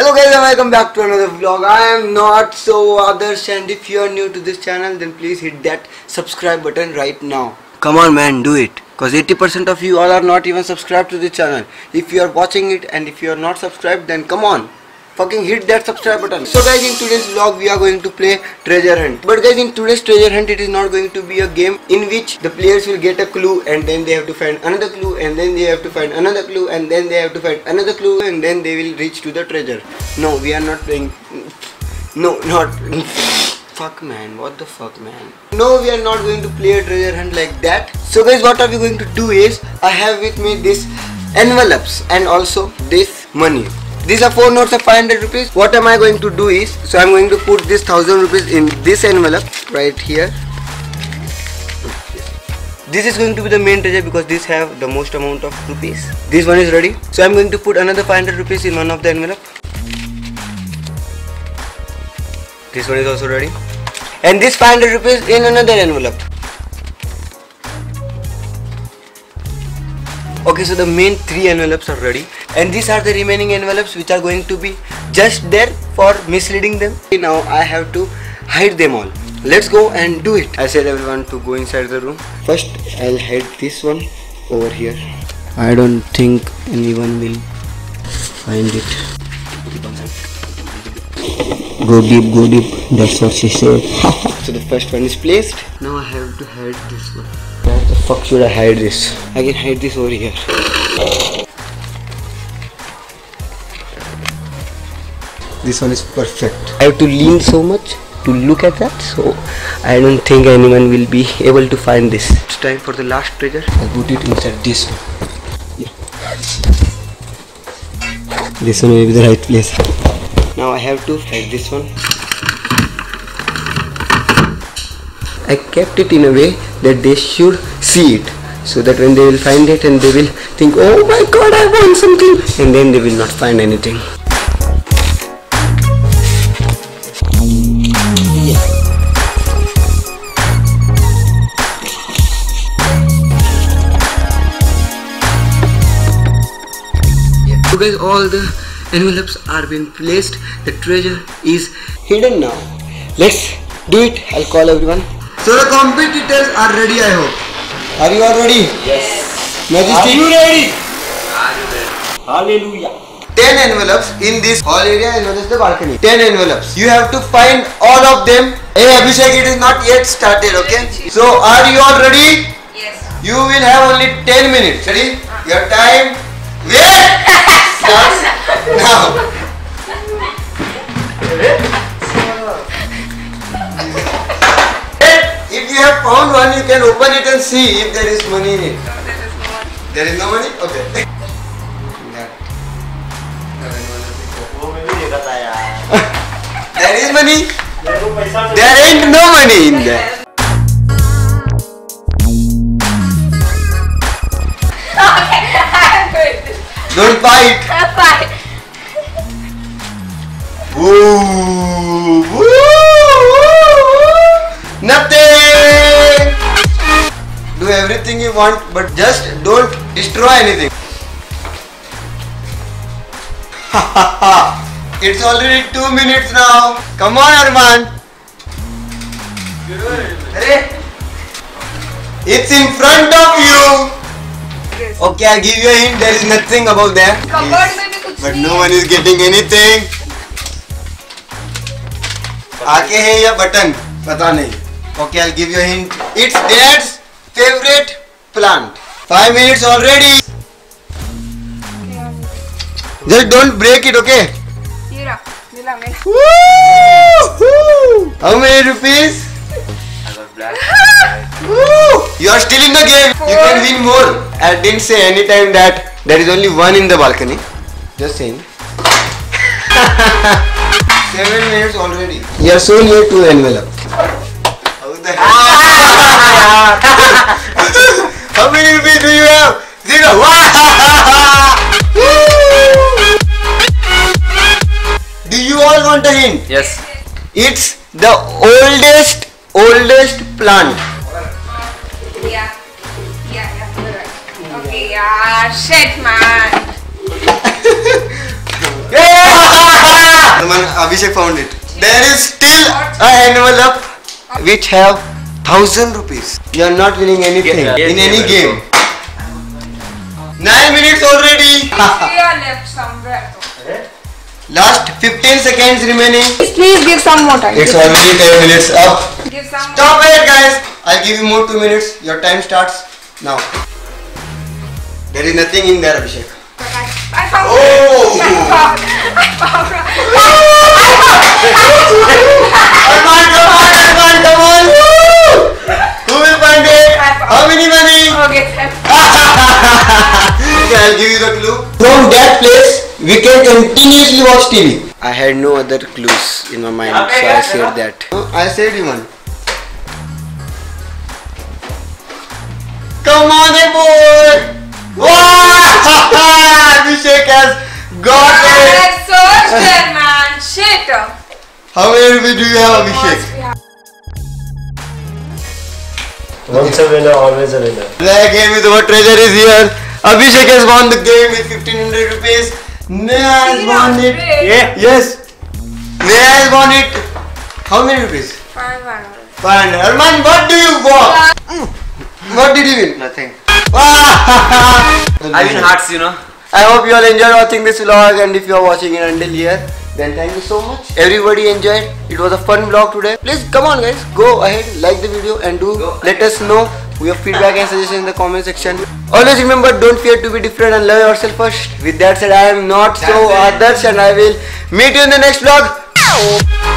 Hello guys and welcome back to another vlog. I am not so others, and if you are new to this channel then please hit that subscribe button right now. Come on man, do it, cause 80% of you all are not even subscribed to the channel. If you are watching it and if you are not subscribed, then come on, fucking hit that subscribe button. So guys, in today's vlog we are going to play treasure hunt. But guys, in today's treasure hunt it is not going to be a game in which the players will get a clue and then they have to find another clue and then they have to find another clue and then they have to find another clue and then they will reach to the treasure. No, we are not playing. No, not. Fuck man, what the fuck man. No, we are not going to play a treasure hunt like that. So guys, what are we going to do is, I have with me this envelopes and also this money. These are 4 notes of 500 rupees. What am I going to do is, so I am going to put this 1000 rupees in this envelope right here. This is going to be the main treasure because this have the most amount of rupees. This one is ready. So I am going to put another 500 rupees in one of the envelope. This one is also ready. And this 500 rupees in another envelope. Okay, so the main 3 envelopes are ready, and these are the remaining envelopes which are going to be just there for misleading them. Now I have to hide them all. Let's go and do it. I said everyone to go inside the room. First I'll hide this one over here. I don't think anyone will find it. Go deep, that's what she said. So the first one is placed. Now I have to hide this one. Where the fuck should I hide this? I can hide this over here. This one is perfect. I have to lean so much to look at that, so I don't think anyone will be able to find this. It's time for the last treasure. I'll put it inside this one. Yeah. This one will be the right place. Now I have to hide this one. I kept it in a way that they should see it, so that when they will find it and they will think, oh my god, I want something, and then they will not find anything. So guys, all the envelopes are being placed. The treasure is hidden now. Let's do it. I'll call everyone. So the competitors are ready, I hope. Are you all ready? Yes. Majestic. Are you ready? Hallelujah. 10 envelopes in this hall area as well as the balcony. 10 envelopes. You have to find all of them. Hey Abhishek, it is not yet started, okay? So are you all ready? Yes. You will have only 10 minutes. Ready? Your time starts now. If you have found one, you can open it and see if there is money in it. No, There there is no one. is no money? Okay. There is money. There ain't no money in there. Okay, I'm good. Don't fight. Fight. Woo, woo, woo. Nothing. Do everything you want, but just don't destroy anything. It's already 2 minutes now. Come on, Arman. It's in front of you. Yes. Okay, I'll give you a hint. There is nothing above there. Cupboard में भी कुछ But नहीं no है. one is getting anything. आके है या button पता नहीं. Okay, I'll give you a hint. It's Dad's favorite plant. 5 minutes already. Just don't break it, okay? ये रहा, मिला मैं. Woo! How many rupees? Woo! You are still in the game. You can win more. I didn't say any time that there is only one in the balcony. Just saying. 7 minutes already. You are so near to the envelope. How the hell? How many rupees do you have? 0. Do you all want a hint? Yes. It's the oldest plant. Yeah, you're right. Okay, yeah, shit, man. Yeah! Abhishek found it. There is still a envelope which have 1,000 rupees. You are not winning anything in any game. 9 minutes already. We are left somewhere. Last 15 seconds remaining. Please give some more time. It's already 10 minutes up. Give some. Stop it, guys. I'll give you more 2 minutes. Your time starts now. There is nothing in there, Abhishek. I found Oh! it. I found it. Come on. Who will find it? How many money? Okay. Okay, I'll give you the clue. From that place, we can continuously watch TV. I had no other clues in my mind, so I said that. I said one. Come on, boy! Wow! Abhishek has got it! That's so good, man. Shit. How many rupees do you have, Abhishek? Once a winner, always a winner. The game with our treasure is here. Abhishek has won the game with 1500 rupees. Neha has won it. Yeah. Yes. Neha has won it. How many rupees? 500. 500. Arman, what do you want? What did you win? Nothing. I I win hearts, you know. I hope you all enjoyed watching this vlog, and if you are watching it until here, then thank you so much. Everybody enjoyed. It was a fun vlog today. Please come on, guys, go ahead, like the video, and let us know your feedback and suggestions in the comment section. Always remember, don't fear to be different and love yourself first. With that said, I am not so Adarsh, and I will meet you in the next vlog.